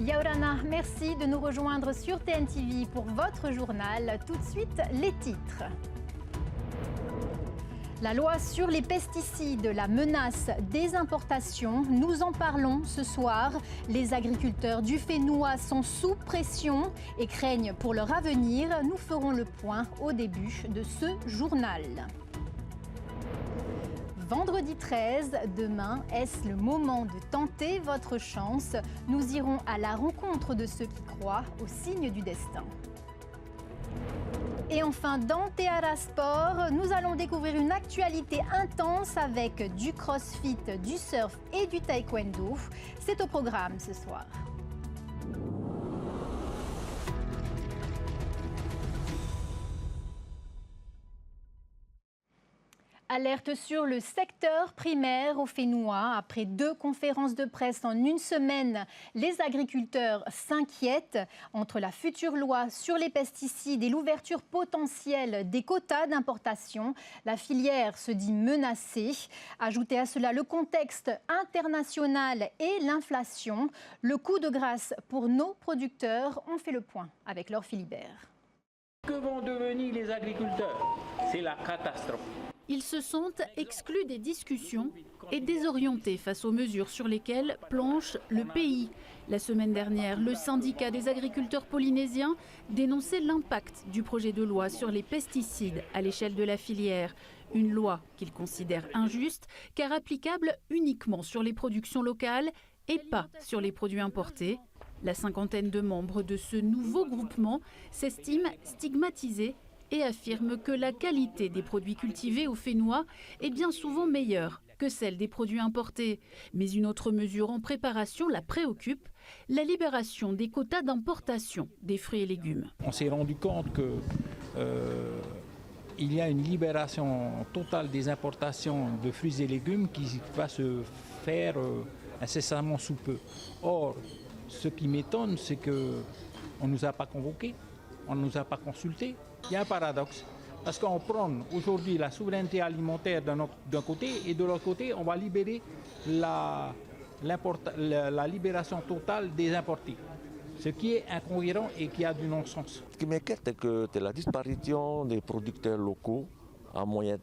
Yaorana, merci de nous rejoindre sur TNTV pour votre journal. Tout de suite, les titres. La loi sur les pesticides, la menace des importations, nous en parlons ce soir. Les agriculteurs du Fénois sont sous pression et craignent pour leur avenir. Nous ferons le point au début de ce journal. Vendredi 13, demain, est-ce le moment de tenter votre chance? Nous irons à la rencontre de ceux qui croient au signe du destin. Et enfin, dans Théara Sport, nous allons découvrir une actualité intense avec du crossfit, du surf et du taekwondo. C'est au programme ce soir. Alerte sur le secteur primaire au Fénois. Après 2 conférences de presse en une semaine, les agriculteurs s'inquiètent. Entre la future loi sur les pesticides et l'ouverture potentielle des quotas d'importation, la filière se dit menacée. Ajoutez à cela le contexte international et l'inflation. Le coup de grâce pour nos producteurs. On fait le point avec Laure Philibert. Que vont devenir les agriculteurs? C'est la catastrophe. Ils se sentent exclus des discussions et désorientés face aux mesures sur lesquelles planche le pays. La semaine dernière, le syndicat des agriculteurs polynésiens dénonçait l'impact du projet de loi sur les pesticides à l'échelle de la filière. Une loi qu'ils considèrent injuste car applicable uniquement sur les productions locales et pas sur les produits importés. La cinquantaine de membres de ce nouveau groupement s'estiment stigmatisés et affirme que la qualité des produits cultivés au Fénois est bien souvent meilleure que celle des produits importés. Mais une autre mesure en préparation la préoccupe, la libération des quotas d'importation des fruits et légumes. On s'est rendu compte que il y a une libération totale des importations de fruits et légumes qui va se faire incessamment sous peu. Or, ce qui m'étonne, c'est qu'on ne nous a pas convoqués, on ne nous a pas consultés. Il y a un paradoxe, parce qu'on prend aujourd'hui la souveraineté alimentaire d'un côté et de l'autre côté, on va libérer la libération totale des importés. Ce qui est incohérent et qui a du non-sens. Ce qui m'inquiète, c'est que c'est la disparition des producteurs locaux à moyen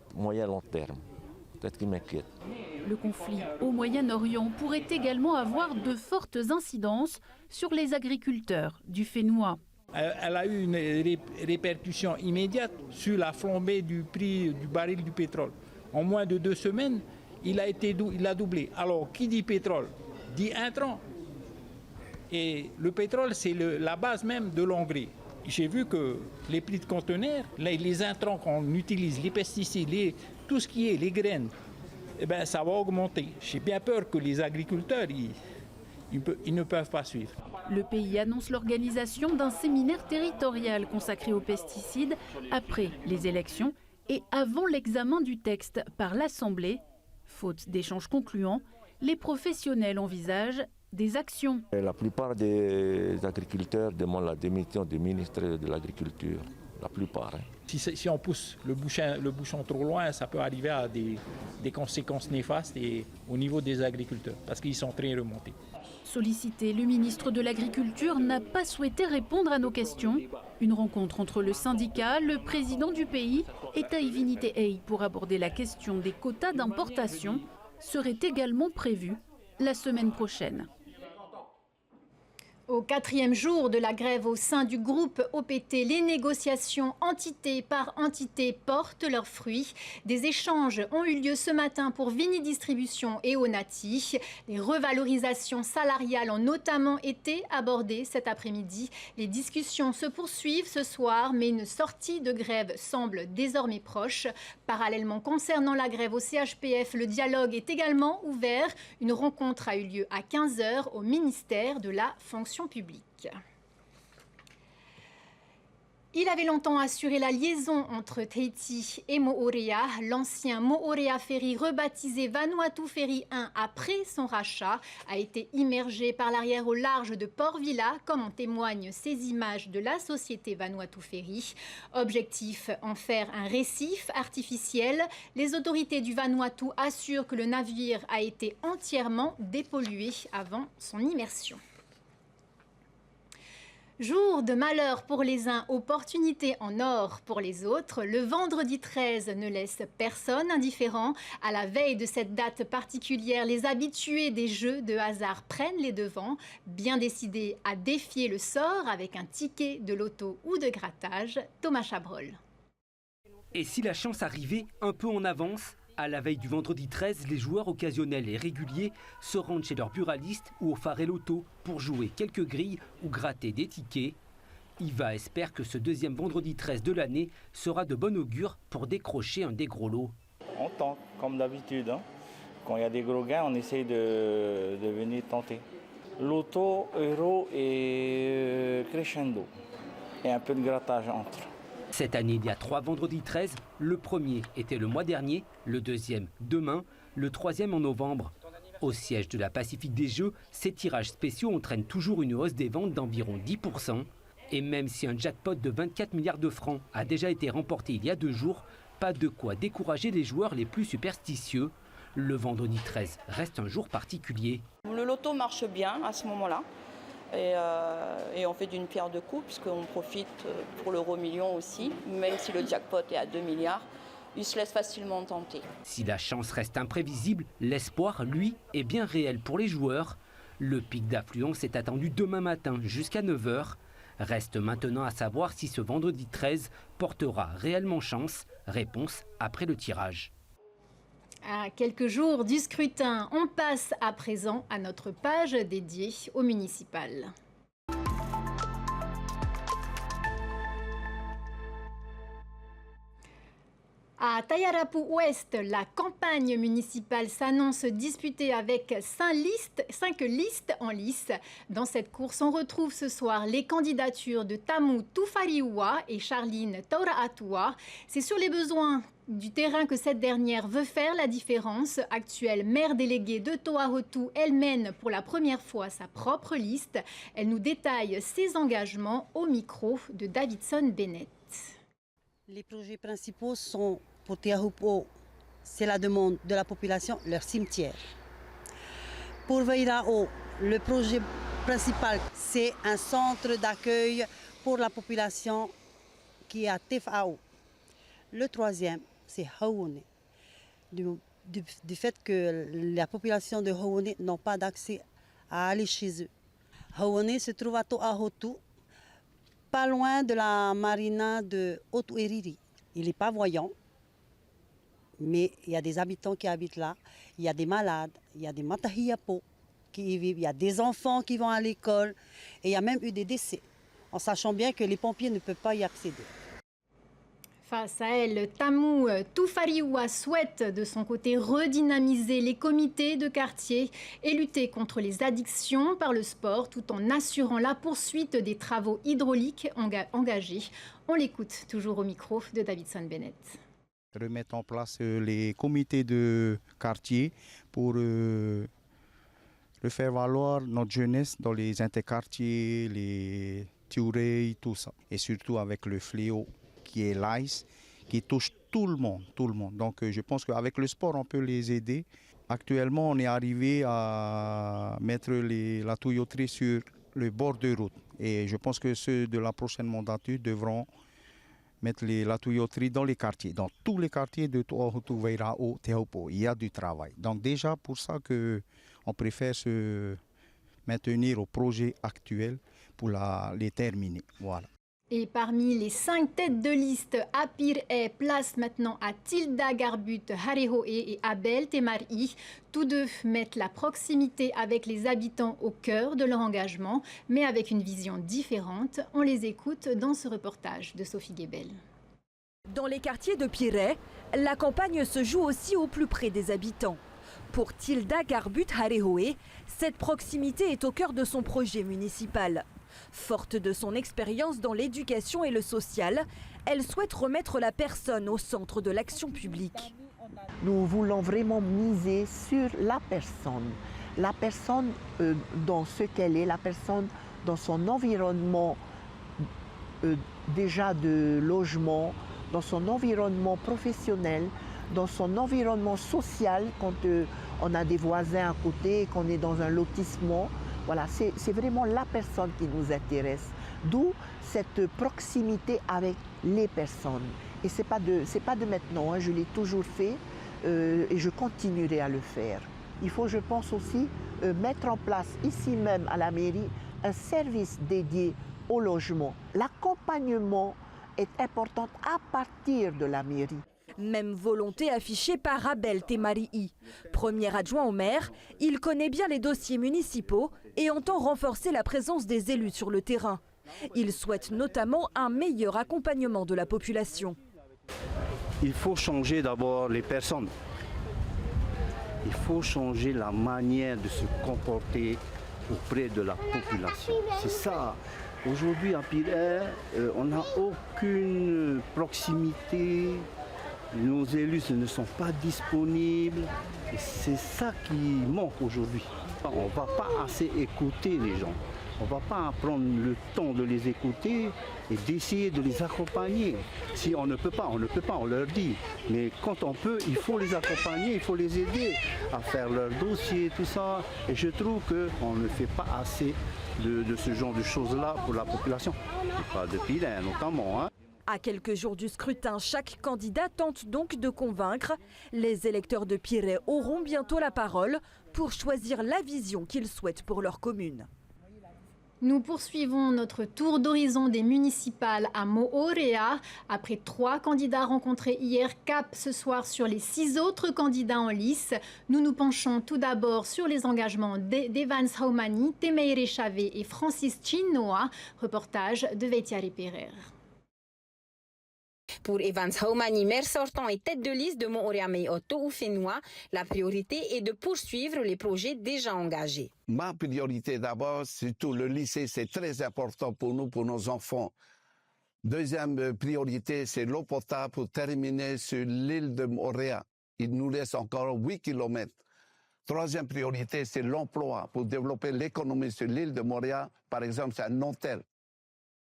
long terme. C'est ce qui m'inquiète. Le conflit au Moyen-Orient pourrait également avoir de fortes incidences sur les agriculteurs du Fénois. Elle a eu une répercussion immédiate sur la flambée du prix du baril du pétrole. En moins de 2 semaines, il a doublé. Alors, qui dit pétrole dit intrant. Et le pétrole, c'est la base même de l'engrais. J'ai vu que les prix de conteneurs, les intrants qu'on utilise, les pesticides, tout ce qui est les graines, eh ben, ça va augmenter. J'ai bien peur que les agriculteurs, ils ne peuvent pas suivre. Le pays annonce l'organisation d'un séminaire territorial consacré aux pesticides après les élections et avant l'examen du texte par l'Assemblée. Faute d'échanges concluants, les professionnels envisagent des actions. La plupart des agriculteurs demandent la démission du ministre de l'Agriculture. La plupart. Si on pousse le bouchon trop loin, ça peut arriver à des conséquences néfastes au niveau des agriculteurs, parce qu'ils sont très remontés. Sollicité, le ministre de l'Agriculture n'a pas souhaité répondre à nos questions. Une rencontre entre le syndicat, le président du pays et Taivinite Ei pour aborder la question des quotas d'importation serait également prévue la semaine prochaine. Au 4e jour de la grève au sein du groupe OPT, les négociations entité par entité portent leurs fruits. Des échanges ont eu lieu ce matin pour Vini Distribution et Onati. Les revalorisations salariales ont notamment été abordées cet après-midi. Les discussions se poursuivent ce soir, mais une sortie de grève semble désormais proche. Parallèlement, concernant la grève au CHPF, le dialogue est également ouvert. Une rencontre a eu lieu à 15h au ministère de la Fonction publique. Il avait longtemps assuré la liaison entre Tahiti et Moorea. L'ancien Moorea Ferry, rebaptisé Vanuatu Ferry 1 après son rachat, a été immergé par l'arrière au large de Port Vila, comme en témoignent ces images de la société Vanuatu Ferry. Objectif, en faire un récif artificiel. Les autorités du Vanuatu assurent que le navire a été entièrement dépollué avant son immersion. Jour de malheur pour les uns, opportunité en or pour les autres, le vendredi 13 ne laisse personne indifférent. À la veille de cette date particulière, les habitués des jeux de hasard prennent les devants, bien décidés à défier le sort avec un ticket de loto ou de grattage. Thomas Chabrol. Et si la chance arrivait un peu en avance, à la veille du vendredi 13, les joueurs occasionnels et réguliers se rendent chez leur buraliste ou au Faré Loto pour jouer quelques grilles ou gratter des tickets. Yva espère que ce deuxième vendredi 13 de l'année sera de bon augure pour décrocher un des gros lots. On tente, comme d'habitude. Quand il y a des gros gains, on essaye de venir tenter. Loto, euro et crescendo. Et un peu de grattage entre. Cette année, il y a 3 vendredis 13. Le premier était le mois dernier, le deuxième demain, le troisième en novembre. Au siège de la Pacifique des Jeux, ces tirages spéciaux entraînent toujours une hausse des ventes d'environ 10%. Et même si un jackpot de 24 milliards de francs a déjà été remporté il y a 2 jours, pas de quoi décourager les joueurs les plus superstitieux. Le vendredi 13 reste un jour particulier. Le loto marche bien à ce moment-là. Et on fait d'une pierre deux coups puisqu'on profite pour l'euro million aussi, même si le jackpot est à 2 milliards, il se laisse facilement tenter. Si la chance reste imprévisible, l'espoir, lui, est bien réel pour les joueurs. Le pic d'affluence est attendu demain matin jusqu'à 9 h. Reste maintenant à savoir si ce vendredi 13 portera réellement chance. Réponse après le tirage. À quelques jours du scrutin, on passe à présent à notre page dédiée au municipal. À Tayarapu-Ouest, la campagne municipale s'annonce disputée avec 5 listes en lice. Dans cette course, on retrouve ce soir les candidatures de Tamu Tufariwa et Charline Tauraatua. C'est sur les besoins du terrain que cette dernière veut faire la différence. Actuelle maire déléguée de Toahotu, elle mène pour la première fois sa propre liste. Elle nous détaille ses engagements au micro de Davidson Bennett. Les projets principaux sont pour Toahotu, c'est la demande de la population, leur cimetière. Pour Vairao, le projet principal, c'est un centre d'accueil pour la population qui est à Tefao. Le troisième, c'est Hauone, du fait que la population de Hauone n'a pas d'accès à aller chez eux. Hauone se trouve à Toahotu, pas loin de la marina de Otueriri. Il n'est pas voyant, mais il y a des habitants qui habitent là, il y a des malades, il y a des matahiapo qui y vivent, il y a des enfants qui vont à l'école, et il y a même eu des décès, en sachant bien que les pompiers ne peuvent pas y accéder. Face à elle, Tamu Tufariwa souhaite de son côté redynamiser les comités de quartier et lutter contre les addictions par le sport tout en assurant la poursuite des travaux hydrauliques engagés. On l'écoute toujours au micro de Davidson Bennett. Remettre en place les comités de quartier pour faire valoir notre jeunesse dans les interquartiers, les tiurés, tout ça. Et surtout avec le fléau qui est l'ICE, qui touche tout le monde. Donc je pense qu'avec le sport, on peut les aider. Actuellement, on est arrivé à mettre la tuyauterie sur le bord de route. Et je pense que ceux de la prochaine mandature devront mettre la tuyauterie dans les quartiers. Dans tous les quartiers de Toahotu, Vairao, Teahupo, il y a du travail. Donc déjà, pour ça qu'on préfère se maintenir au projet actuel pour les terminer. Voilà. Et parmi les 5 têtes de liste, Apir-E place maintenant à Tilda Garbut Harehoe et Abel Temari. Tous deux mettent la proximité avec les habitants au cœur de leur engagement, mais avec une vision différente. On les écoute dans ce reportage de Sophie Guébel. Dans les quartiers de Piré, la campagne se joue aussi au plus près des habitants. Pour Tilda Garbut Harehoe, cette proximité est au cœur de son projet municipal. Forte de son expérience dans l'éducation et le social, elle souhaite remettre la personne au centre de l'action publique. Nous voulons vraiment miser sur la personne dans ce qu'elle est, la personne dans son environnement déjà de logement, dans son environnement professionnel, dans son environnement social, quand on a des voisins à côté, qu'on est dans un lotissement. Voilà, c'est vraiment la personne qui nous intéresse. D'où cette proximité avec les personnes. Et c'est pas de maintenant, hein, je l'ai toujours fait et je continuerai à le faire. Il faut, je pense aussi, mettre en place ici même à la mairie un service dédié au logement. L'accompagnement est important à partir de la mairie. Même volonté affichée par Abel Temarii. Premier adjoint au maire, il connaît bien les dossiers municipaux et entend renforcer la présence des élus sur le terrain. Il souhaite notamment un meilleur accompagnement de la population. Il faut changer d'abord les personnes. Il faut changer la manière de se comporter auprès de la population. C'est ça. Aujourd'hui à Pirée, on n'a aucune proximité. Nos élus ne sont pas disponibles. C'est ça qui manque aujourd'hui. On ne va pas assez écouter les gens. On ne va pas prendre le temps de les écouter et d'essayer de les accompagner. Si on ne peut pas, on leur dit. Mais quand on peut, il faut les accompagner, il faut les aider à faire leur dossier, tout ça. Et je trouve qu'on ne fait pas assez de ce genre de choses-là pour la population. Pas de Pirée notamment. Hein. À quelques jours du scrutin, chaque candidat tente donc de convaincre. Les électeurs de Pirée auront bientôt la parole pour choisir la vision qu'ils souhaitent pour leur commune. Nous poursuivons notre tour d'horizon des municipales à Moorea. Après 3 candidats rencontrés hier, cap ce soir sur les 6 autres candidats en lice. Nous nous penchons tout d'abord sur les engagements d'Evans Haumani, Temeire Chavé et Francis Chinoa. Reportage de Veitiare Pereira. Pour Evans Haumani, maire sortant et tête de liste de Moorea Mei-Oto ou Fénois, la priorité est de poursuivre les projets déjà engagés. Ma priorité d'abord, surtout le lycée, c'est très important pour nous, pour nos enfants. Deuxième priorité, c'est l'eau potable pour terminer sur l'île de Moorea. Il nous reste encore 8 km. Troisième priorité, c'est l'emploi pour développer l'économie sur l'île de Moorea. Par exemple, c'est un hôtel.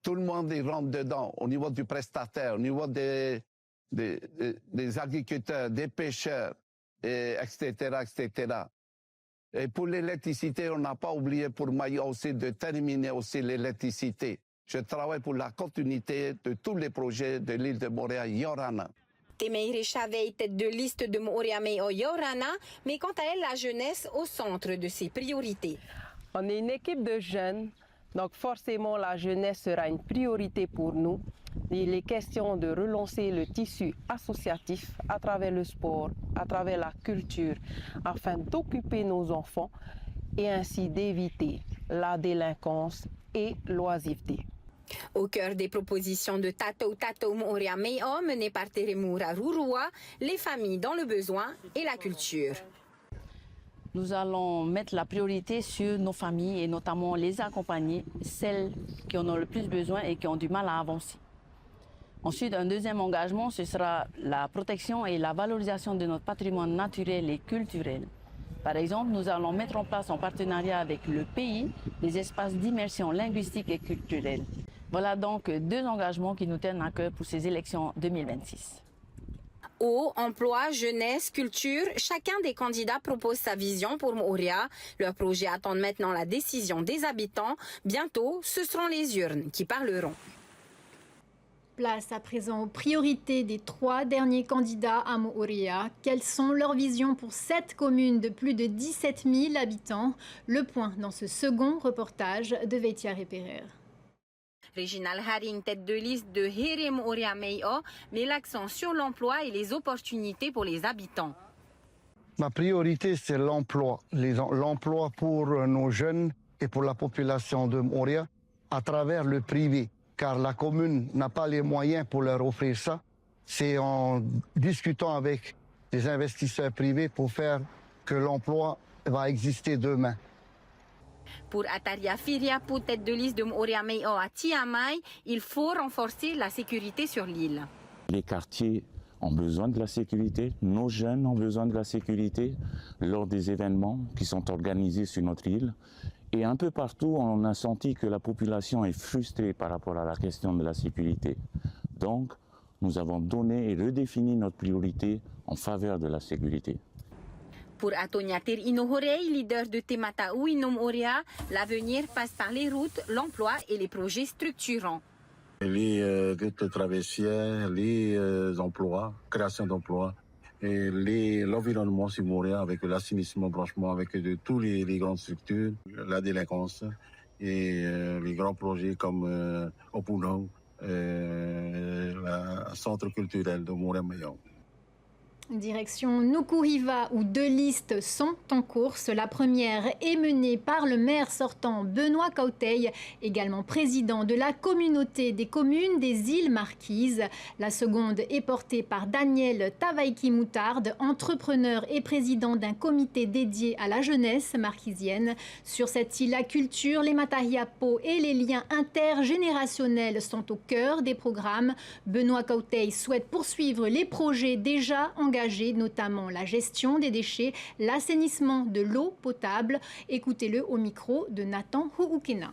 Tout le monde y rentre dedans, au niveau du prestataire, au niveau des agriculteurs, des pêcheurs, etc., etc. Et pour l'électricité, on n'a pas oublié pour Maïa aussi de terminer aussi l'électricité. Je travaille pour la continuité de tous les projets de l'île de Moorea Yorana. Temeire Chavé, tête de liste de Moorea Mei-O Yorana, mais quant à elle, la jeunesse au centre de ses priorités. On est une équipe de jeunes. Donc forcément, la jeunesse sera une priorité pour nous. Il est question de relancer le tissu associatif à travers le sport, à travers la culture, afin d'occuper nos enfants et ainsi d'éviter la délinquance et l'oisiveté. Au cœur des propositions de Tatou Moorea Mei-O menées par Teremoura Rurua, les familles dans le besoin et la culture. Nous allons mettre la priorité sur nos familles et notamment les accompagner, celles qui en ont le plus besoin et qui ont du mal à avancer. Ensuite, un deuxième engagement, ce sera la protection et la valorisation de notre patrimoine naturel et culturel. Par exemple, nous allons mettre en place en partenariat avec le pays des espaces d'immersion linguistique et culturelle. Voilà donc 2 engagements qui nous tiennent à cœur pour ces élections 2026. Eau, emploi, jeunesse, culture, chacun des candidats propose sa vision pour Moorea. Leurs projets attendent maintenant la décision des habitants. Bientôt, ce seront les urnes qui parleront. Place à présent aux priorités des 3 derniers candidats à Moorea. Quelles sont leurs visions pour cette commune de plus de 17 000 habitants? Le point dans ce second reportage de Veitiare Pereira. Réginal Haring, tête de liste de Here Moorea Mei-O, met l'accent sur l'emploi et les opportunités pour les habitants. Ma priorité, c'est l'emploi. L'emploi pour nos jeunes et pour la population de Moorea à travers le privé. Car la commune n'a pas les moyens pour leur offrir ça. C'est en discutant avec les investisseurs privés pour faire que l'emploi va exister demain. Pour Ataria Firiapu, tête de liste de Moorea Mei-O à Tiamai, il faut renforcer la sécurité sur l'île. Les quartiers ont besoin de la sécurité, nos jeunes ont besoin de la sécurité lors des événements qui sont organisés sur notre île. Et un peu partout, on a senti que la population est frustrée par rapport à la question de la sécurité. Donc, nous avons donné et redéfini notre priorité en faveur de la sécurité. Pour Atoniatir Inohorei, leader de Temataou Inom Orea, l'avenir passe par les routes, l'emploi et les projets structurants. Les routes traversières, les emplois, création d'emplois, et l'environnement sur Montréal avec l'assainissement, branchement avec tous les grandes structures, la délinquance et les grands projets comme Opuno, le centre culturel de Montréal-Mayon. Direction Nukuhiva où 2 listes sont en course. La première est menée par le maire sortant Benoît Cauteil, également président de la communauté des communes des îles Marquises. La seconde est portée par Daniel Tavaiki Moutarde, entrepreneur et président d'un comité dédié à la jeunesse marquisienne. Sur cette île, la culture, les matahiapo et les liens intergénérationnels sont au cœur des programmes. Benoît Cauteil souhaite poursuivre les projets déjà engagés, notamment la gestion des déchets, l'assainissement de l'eau potable. Écoutez-le au micro de Nathan Huukena.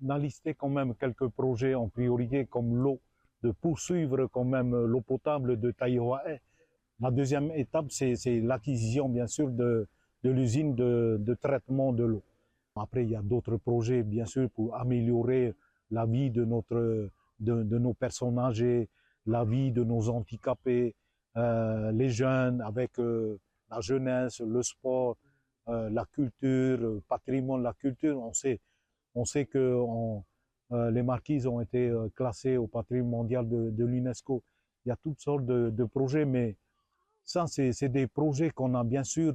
On a listé quand même quelques projets en priorité comme l'eau, de poursuivre quand même l'eau potable de Taïwae. La deuxième étape, c'est l'acquisition bien sûr de l'usine de traitement de l'eau. Après, il y a d'autres projets bien sûr pour améliorer la vie de nos personnes âgées, la vie de nos handicapés, les jeunes avec la jeunesse, le sport, la culture, le patrimoine de la culture. On sait que les Marquises ont été classées au patrimoine mondial de l'UNESCO. Il y a toutes sortes de projets, mais ça, c'est des projets qu'on a bien sûr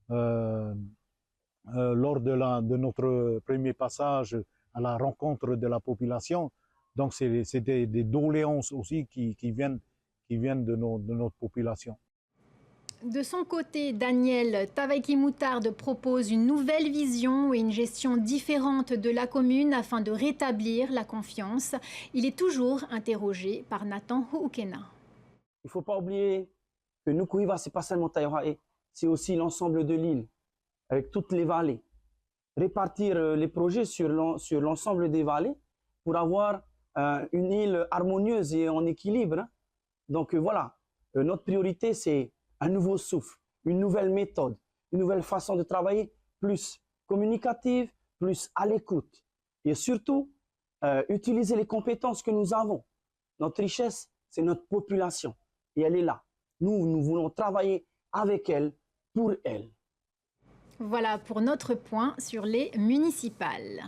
lors de notre premier passage à la rencontre de la population. Donc, c'est des doléances aussi qui viennent de notre population. De son côté, Daniel Tavaiki Moutarde propose une nouvelle vision et une gestion différente de la commune afin de rétablir la confiance. Il est toujours interrogé par Nathan Huukena. Il ne faut pas oublier que Nukuhiva, ce n'est pas seulement Taïwae, c'est aussi l'ensemble de l'île, avec toutes les vallées. Répartir les projets sur l'ensemble des vallées pour avoir une île harmonieuse et en équilibre. Donc voilà, notre priorité, c'est un nouveau souffle, une nouvelle méthode, une nouvelle façon de travailler, plus communicative, plus à l'écoute. Et surtout, utiliser les compétences que nous avons. Notre richesse, c'est notre population. Et elle est là. Nous voulons travailler avec elle, pour elle. Voilà pour notre point sur les municipales.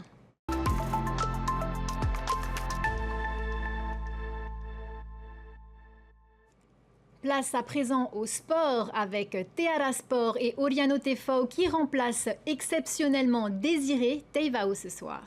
Place à présent au sport avec Teara Sport et Oriano Tefao qui remplacent exceptionnellement Désiré Teivao ce soir.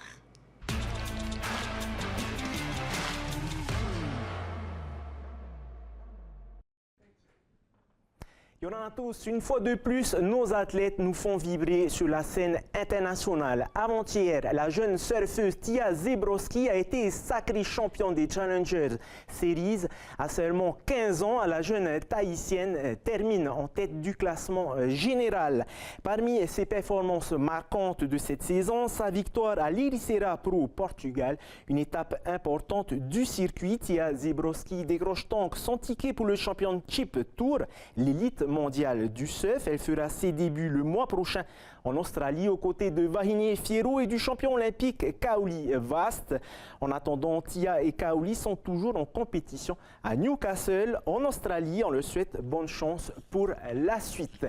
Yorana tous, une fois de plus, nos athlètes nous font vibrer sur la scène internationale. Avant-hier, la jeune surfeuse Tia Zebrowski a été sacrée championne des Challengers Series. À seulement 15 ans, la jeune Tahitienne termine en tête du classement général. Parmi ses performances marquantes de cette saison, sa victoire à l'Ericeira Pro au Portugal, une étape importante du circuit. Tia Zebrowski décroche donc son ticket pour le Championship Tour, l'élite mondiale du surf. Elle fera ses débuts le mois prochain en Australie aux côtés de Vahine Fierro et du champion olympique Kaoli Vast. En attendant, Tia et Kaoli sont toujours en compétition à Newcastle en Australie. On leur souhaite bonne chance pour la suite.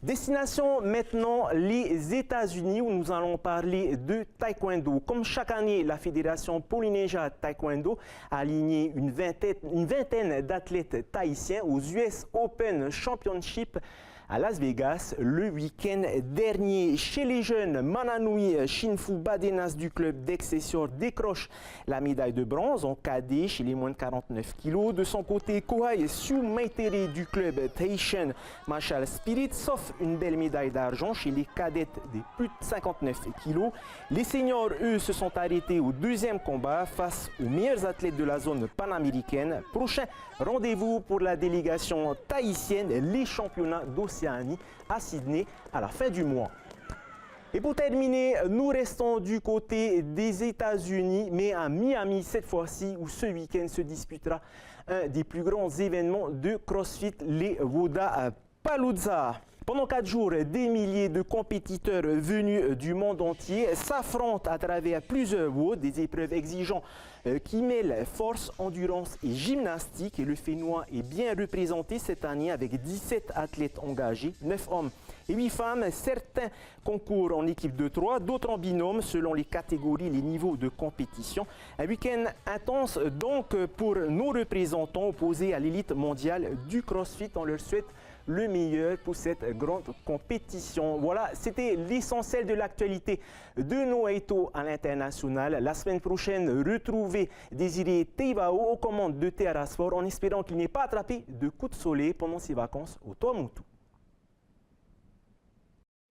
Destination maintenant les États-Unis où nous allons parler de taekwondo. Comme chaque année, la Fédération Polynésia Taekwondo a aligné une vingtaine d'athlètes tahitiens aux US Open Championship à Las Vegas le week-end dernier. Chez les jeunes, Mananui Shinfu Badenas du club d'Excelsior décroche la médaille de bronze en cadet chez les moins de 49 kg. De son côté, Kohai Siu Maitere du club Tahitian Martial Spirit sauf une belle médaille d'argent chez les cadettes des plus de 59 kg. Les seniors, eux, se sont arrêtés au deuxième combat face aux meilleurs athlètes de la zone panaméricaine. Prochain rendez-vous pour la délégation tahitienne, les championnats d'Océanie à Sydney à la fin du mois. Et pour terminer, nous restons du côté des États-Unis, mais à Miami cette fois-ci, où ce week-end se disputera un des plus grands événements de CrossFit, les Wodapalooza. Pendant 4 jours, des milliers de compétiteurs venus du monde entier s'affrontent à travers plusieurs voies, des épreuves exigeantes qui mêlent force, endurance et gymnastique. Et le Fénois est bien représenté cette année avec 17 athlètes engagés, 9 hommes et 8 femmes. Certains concourent en équipe de 3, d'autres en binôme selon les catégories, les niveaux de compétition. Un week-end intense donc pour nos représentants opposés à l'élite mondiale du CrossFit. On leur souhaite le meilleur pour cette grande compétition. Voilà, c'était l'essentiel de l'actualité de Noaito à l'international. La semaine prochaine, retrouvez Désiré Teibao aux commandes de TRA Sport en espérant qu'il n'ait pas attrapé de coup de soleil pendant ses vacances au Tuamotu.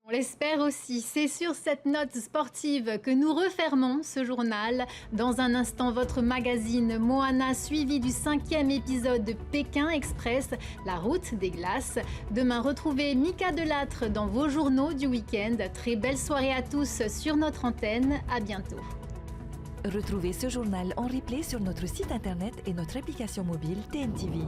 On l'espère aussi. C'est sur cette note sportive que nous refermons ce journal. Dans un instant, votre magazine Moana, suivi du 5e épisode de Pékin Express, la route des glaces. Demain, retrouvez Mika Delattre dans vos journaux du week-end. Très belle soirée à tous sur notre antenne. À bientôt. Retrouvez ce journal en replay sur notre site internet et notre application mobile TNTV.